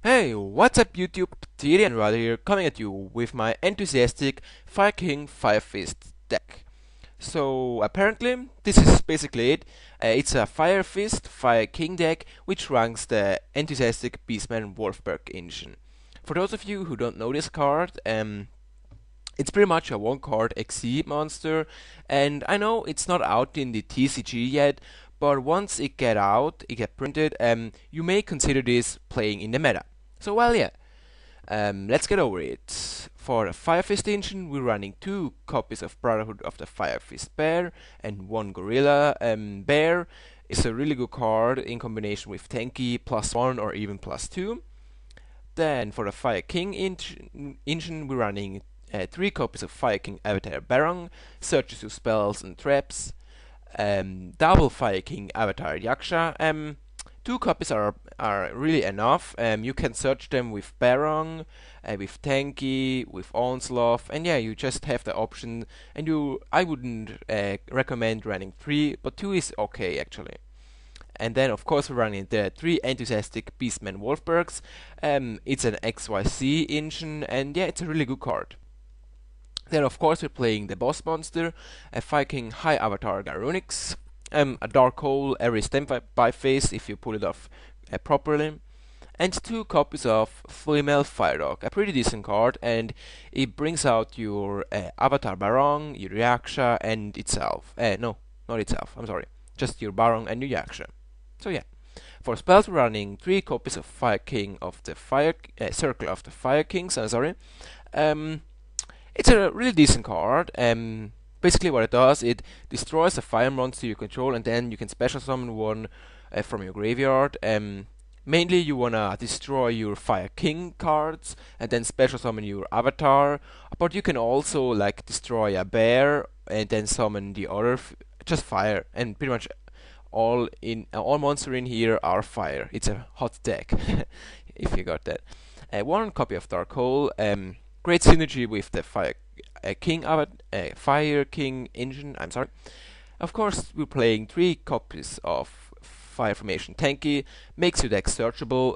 Hey, what's up YouTube? TDNRider here, coming at you with my enthusiastic Fire King Fire Fist deck. So apparently, this is basically it. It's a Fire Fist Fire King deck which runs the enthusiastic Beastman Wolfberg engine. For those of you who don't know this card, it's pretty much a one card XC monster, and I know it's not out in the TCG yet, but once it get printed, you may consider this playing in the meta. So well, yeah, let's get over it. For the Fire Fist engine, we're running 2 copies of Brotherhood of the Fire Fist Bear and 1 Gorilla Bear. It's a really good card in combination with Tanky +1 or even +2. Then for the Fire King engine, we're running 3 copies of Fire King Avatar Barong, searches to spells and traps, double Fire King Avatar Yaksha. 2 copies are really enough. You can search them with Barong, with Tanky, with Onslaught, and yeah, you just have the option. And I wouldn't recommend running 3, but 2 is okay actually. And then, of course, we're running the 3 enthusiastic Beastman Wolfbergs. It's an XYZ engine, and yeah, it's a really good card. Then, of course, we're playing the boss monster, a Viking High Avatar Garunix, a Dark Hole every standby phase if you pull it off properly, and 2 copies of Female Fire Dog, a pretty decent card, and it brings out your Avatar Barong, your Yaksha, and itself. No, not itself, I'm sorry. Just your Barong and your Yaksha. So yeah. For spells, we're running 3 copies of Fire King of the Fire Circle of the Fire Kings. Sorry. It's a really decent card. Basically, what it does, it destroys a fire monster you control, and then you can special summon one from your graveyard. Mainly, you wanna destroy your Fire King cards, and then special summon your Avatar. But you can also like destroy a bear, and then summon the other, just fire, and pretty much all monsters in here are fire. It's a hot deck, if you got that. 1 copy of Dark Hole. Great synergy with the Fire King engine. I'm sorry. Of course, we're playing 3 copies of Fire Formation Tanky. Makes your deck searchable.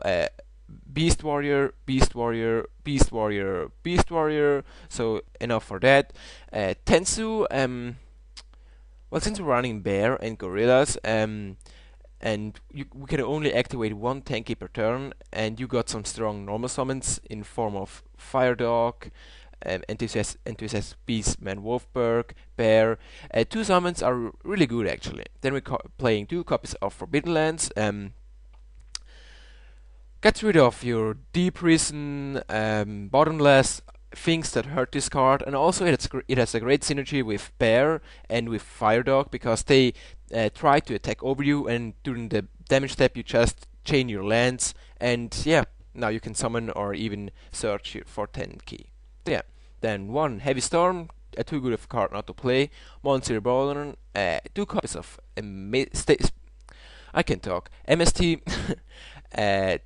Beast Warrior, Beast Warrior, Beast Warrior, Beast Warrior. So enough for that. Tensu. Well, since we're running Bear and Gorillas, and we can only activate 1 Tanky per turn, and you got some strong normal summons in form of Fire Dog, Enthusiast Beastman Wolfberg, Bear. 2 summons are really good actually. Then we're playing 2 copies of Forbidden Lands. Get rid of your Deep Prison, Bottomless, things that hurt this card, and also it has a great synergy with Bear and with Fire Dog because they try to attack over you, and during the damage step you just chain your lands, and yeah, now you can summon or even search for 10 key. So yeah, then 1 Heavy Storm, too good of a card not to play. Monster Ballon, 2 copies of I can talk. MST,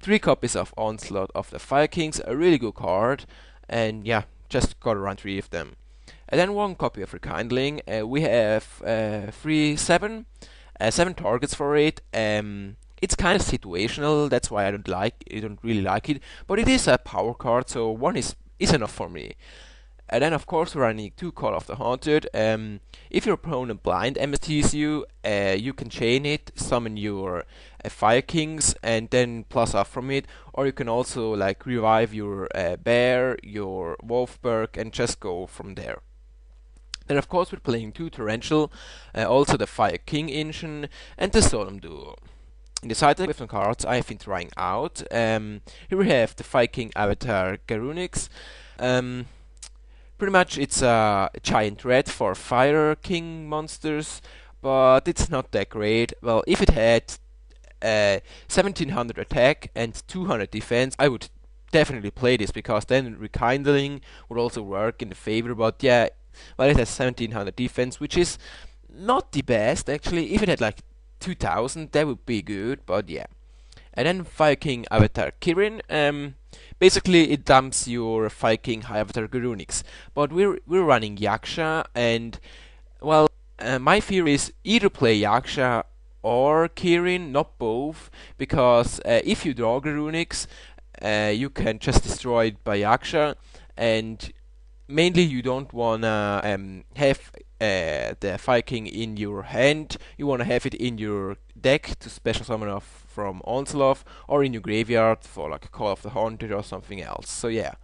3 copies of Onslaught of the Fire Kings, a really good card, and yeah, just gotta run 3 of them. And then 1 copy of Rekindling. We have 7 targets for it. It's kind of situational, that's why I don't really like it, but it is a power card, so 1 is enough for me. And then, of course, we're running 2 Call of the Haunted. If your opponent blind MSTs you, you can chain it, summon your Fire Kings, and then plus off from it. Or you can also like revive your Bear, your Wolfberg, and just go from there. Then, of course, we're playing 2 Torrential, also the Fire King engine, and the Solemn Duo. In the side deck with some cards I've been trying out. Here we have the Fire King Avatar Garunix. Pretty much it's a giant red for Fire King monsters, but it's not that great. Well, if it had 1700 attack and 200 defense, I would definitely play this because then Rekindling would also work in the favor, but yeah, well, it has 1700 defense, which is not the best actually. If it had like 2000, that would be good, but yeah. And then Fire King Avatar Kirin. Basically, it dumps your Fire King High Avatar Garunix. But we're running Yaksha, and well, my theory is either play Yaksha or Kirin, not both, because if you draw Garunix, you can just destroy it by Yaksha, and mainly you don't wanna have the Viking in your hand. You wanna have it in your deck to special summon off from Onslaught, or in your graveyard for like a Call of the Haunted or something else. So yeah.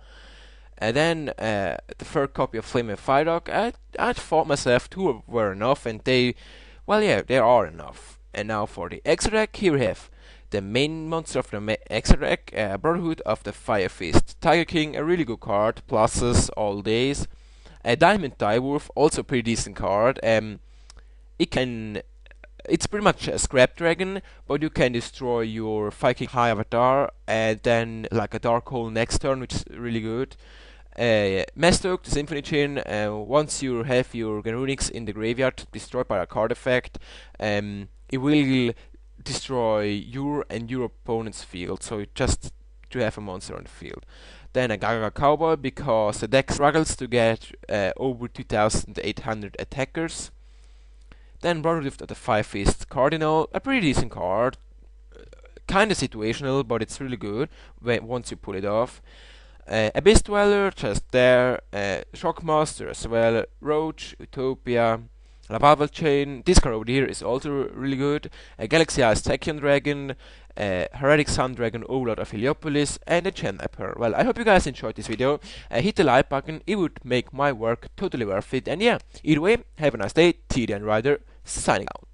And then the third copy of Flame and Fire Dog, I thought myself two were enough, and well, yeah, they are enough. And now for the extra deck, here we have the main monster of the extra deck, Brotherhood of the Fire Fist. Tiger King, a really good card, pluses all days. Diamond Direwolf, also a pretty decent card. It can it's pretty much a scrap dragon, but you can destroy your Viking High Avatar and then like a Dark Hole next turn, which is really good. Mastoke, the Symphony Chain, once you have your Ganrunics in the graveyard destroyed by a card effect, it will destroy your and your opponent's field, so just to have a monster on the field. Then a Gaga Cowboy, because the deck struggles to get over 2800 attackers. Then Brotherhood of the Five Fist Cardinal, a pretty decent card, kinda situational, but it's really good once you pull it off. Abyss Dweller, just there. Shockmaster as well. Roach, Utopia, Labaval Chain. This card over here is also really good. Galaxy Eyes Tachyon Dragon, Heretic Sun Dragon, Overlord of Heliopolis, and a Gen Emperor. Well, I hope you guys enjoyed this video. Hit the like button, it would make my work totally worth it. And yeah, either way, have a nice day. TDNRider signing out.